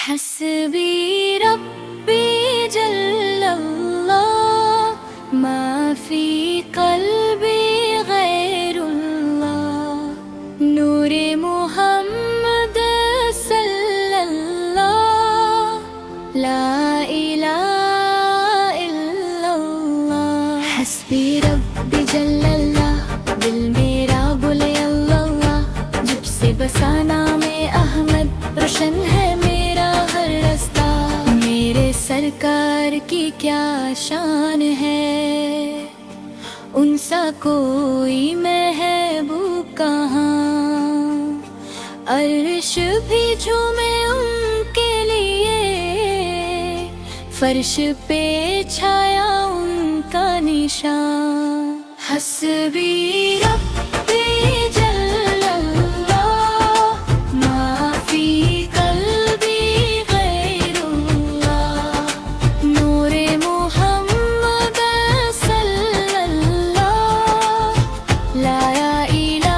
حسبي ربي جل الله ما في قلبي غير الله نور محمد صلى الله لا إله إلا الله حسبي ربي جل الله دل میرا بولے اللہ جب سے بسا نام احمد روشن ہے میرا ہر رستہ میرے سرکار کی کیا شان ہے ان سا کوئی محبوب کہاں عرش بھی جھومے ان کے لیے فرش پہ چھایا ان کا نشان حسبی ربی جل اللہ ما فی قلبی غیر اللہ نور محمد صلی اللہ لا الہ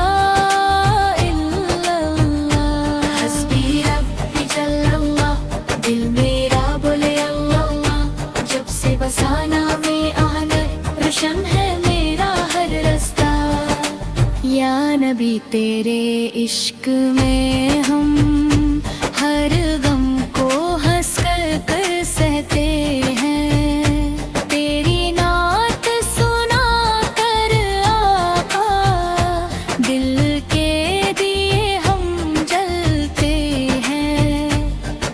الا اللہ حسبی ربی جل اللہ دل میرا بولے اللہ جب سے بسا نام احمد روشن ہے یا نبی تیرے عشق میں ہم ہر غم کو ہنس کر سہتے ہیں تیری نعت سنا کر آقا دل کے دیے ہم جلتے ہیں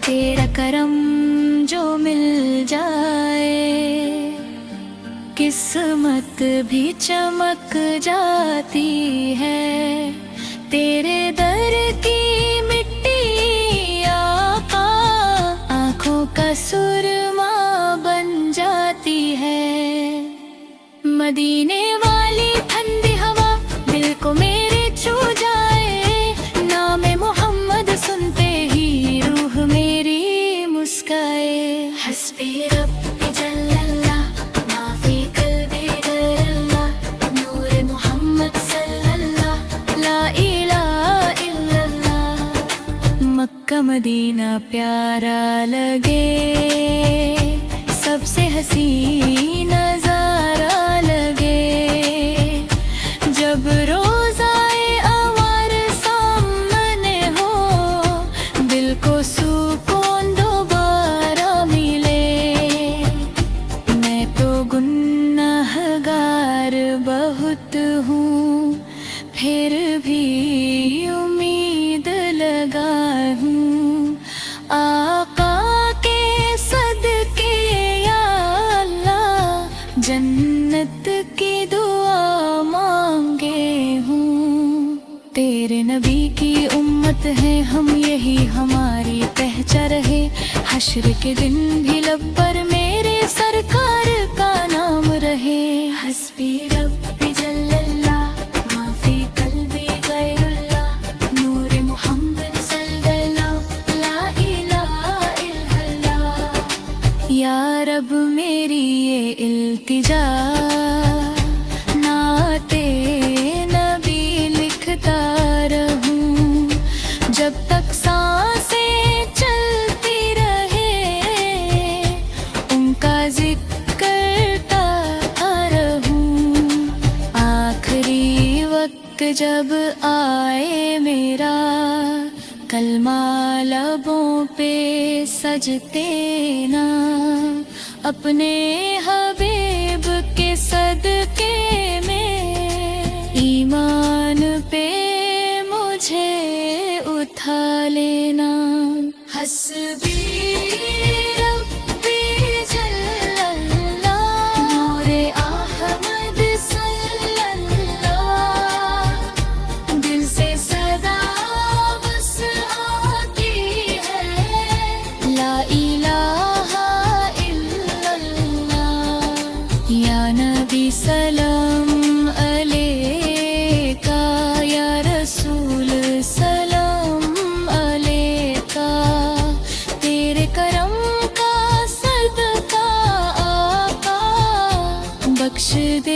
تیرا کرم جو مل جائے قسمت بھی چمک جاتی ہے تیرے در کی مٹی آقا آنکھوں کا سرما بن جاتی ہے مدینے والی ٹھنڈی ہوا دل کو میرے چھو جائے نام محمد سنتے ہی روح میری مسکائے حسبی ربی جل اللہ مکہ مدینہ پیارا لگے سب سے حسین نظارہ لگے جب روزائے انوار سامنے ہو دل کو سکون دوبارہ ملے میں تو گنہگار بہت ہوں پھر بھی امید لگا ہوں آقا کے صدقے یا اللہ جنت کی دعا مانگے ہوں تیرے نبی کی امت ہے ہم یہی ہماری پہچان رہے حشر کے دن بھی لب پر میرے سرکار کا نام رہے حسبی ربی جل اللہ یا رب میری یہ التجا نعت نبی لکھتا رہوں جب تک سانسیں چلتی رہے ان کا ذکر کرتا رہوں آخری وقت جب آئے میرا کلمہ لبوں پہ سجتے نا اپنے حبیب کے صدقے میں ایمان پہ مجھے اٹھا لینا حسبی ربی جل اللہ نور احمد صلی اللہ دل سے صدا بس آتی ہے لا الہ الا اللہ یا نبی سلام علیکہ یا رسول سلام علیکہ تیرے کرم کا صدقہ آقا بخش دے